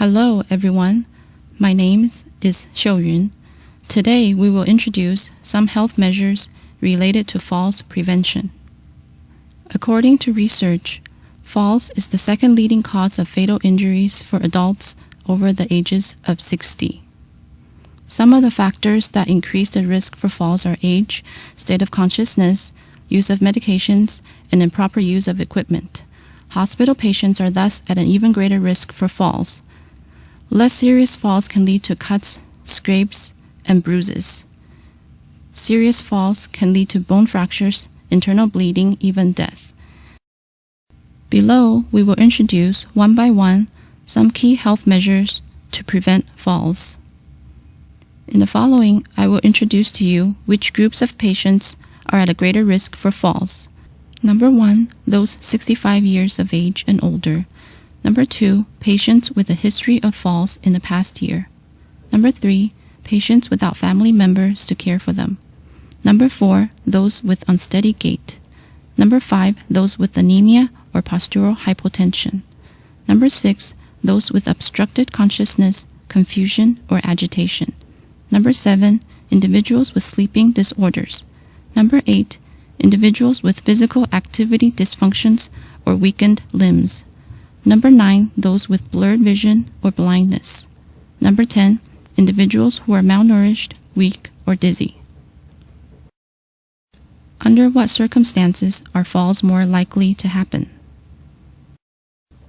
Hello everyone, my name is Xiuyun. Today we will introduce some health measures related to falls prevention. According to research, falls is the second leading cause of fatal injuries for adults over the ages of 60. Some of the factors that increase the risk for falls are age, state of consciousness, use of medications, and improper use of equipment. Hospital patients are thus at an even greater risk for falls. Less serious falls can lead to cuts, scrapes, and bruises. Serious falls can lead to bone fractures, internal bleeding, even death. Below, we will introduce one by one some key health measures to prevent falls. In the following, I will introduce to you which groups of patients are at a greater risk for falls. Number 1, those 65 years of age and older. Number 2, patients with a history of falls in the past year. Number 3, patients without family members to care for them. Number 4, those with unsteady gait. Number 5, those with anemia or postural hypotension. Number 6, those with obstructed consciousness, confusion, or agitation. Number 7, individuals with sleeping disorders. Number 8, individuals with physical activity dysfunctions or weakened limbs. Number 9, those with blurred vision or blindness. Number 10, individuals who are malnourished, weak, or dizzy. Under what circumstances are falls more likely to happen?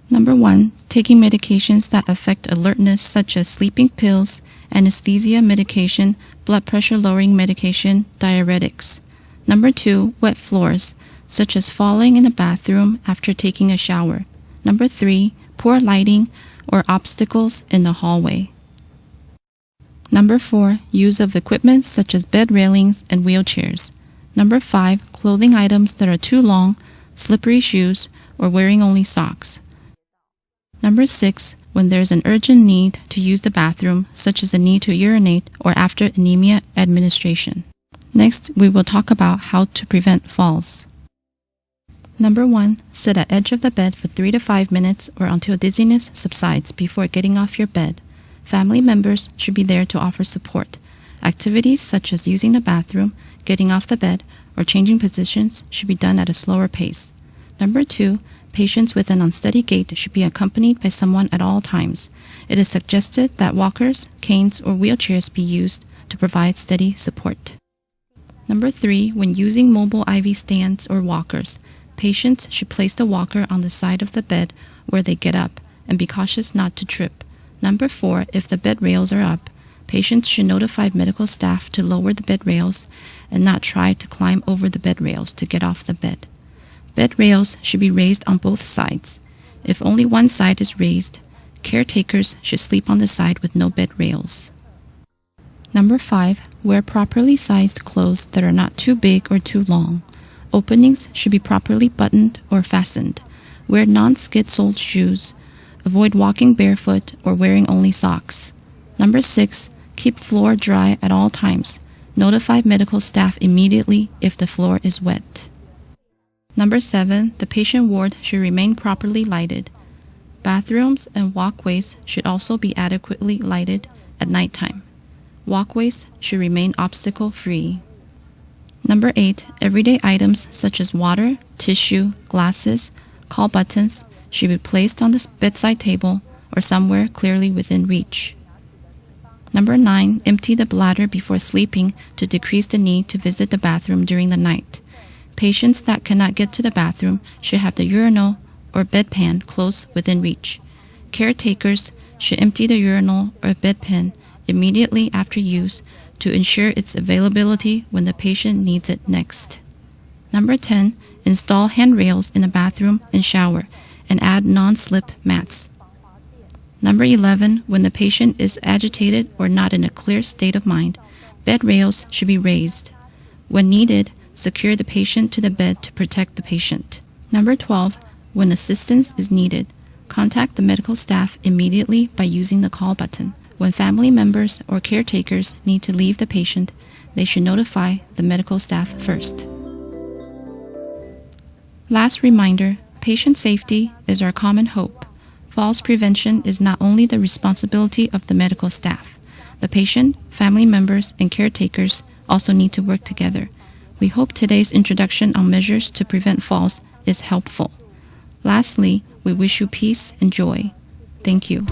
Number 1, taking medications that affect alertness such as sleeping pills, anesthesia medication, blood pressure lowering medication, diuretics. Number 2, wet floors, such as falling in a bathroom after taking a shower. Number 3, poor lighting or obstacles in the hallway. Number 4, use of equipment such as bed railings and wheelchairs. Number 5, clothing items that are too long, slippery shoes, or wearing only socks. Number 6, when there's an urgent need to use the bathroom, such as a need to urinate or after anemia administration. Next, we will talk about how to prevent falls. Number 1, sit at edge of the bed for 3 to 5 minutes or until dizziness subsides before getting off your bed. Family members should be there to offer support. Activities such as using the bathroom, getting off the bed, or changing positions should be done at a slower pace. Number 2, patients with an unsteady gait should be accompanied by someone at all times. It is suggested that walkers, canes, or wheelchairs be used to provide steady support. Number 3, when using mobile IV stands or walkers, patients should place the walker on the side of the bed where they get up and be cautious not to trip. Number 4, if the bed rails are up, patients should notify medical staff to lower the bed rails and not try to climb over the bed rails to get off the bed. Bed rails should be raised on both sides. If only one side is raised, caretakers should sleep on the side with no bed rails. Number 5, wear properly sized clothes that are not too big or too long. Openings should be properly buttoned or fastened. Wear non-skid-soled shoes. Avoid walking barefoot or wearing only socks. Number 6, keep floor dry at all times. Notify medical staff immediately if the floor is wet. Number 7, the patient ward should remain properly lighted. Bathrooms and walkways should also be adequately lighted at nighttime. Walkways should remain obstacle-free. Number 8, everyday items such as water, tissue, glasses, call buttons should be placed on the bedside table or somewhere clearly within reach. Number 9, empty the bladder before sleeping to decrease the need to visit the bathroom during the night. Patients that cannot get to the bathroom should have the urinal or bedpan close within reach. Caretakers should empty the urinal or bedpan immediately after use to ensure its availability when the patient needs it next. Number 10, install handrails in the bathroom and shower and add non-slip mats. Number 11, when the patient is agitated or not in a clear state of mind, bed rails should be raised. When needed, secure the patient to the bed to protect the patient. Number 12, when assistance is needed, contact the medical staff immediately by using the call button. When family members or caretakers need to leave the patient, they should notify the medical staff first. Last reminder, patient safety is our common hope. Falls prevention is not only the responsibility of the medical staff. The patient, family members, and caretakers also need to work together. We hope today's introduction on measures to prevent falls is helpful. Lastly, we wish you peace and joy. Thank you.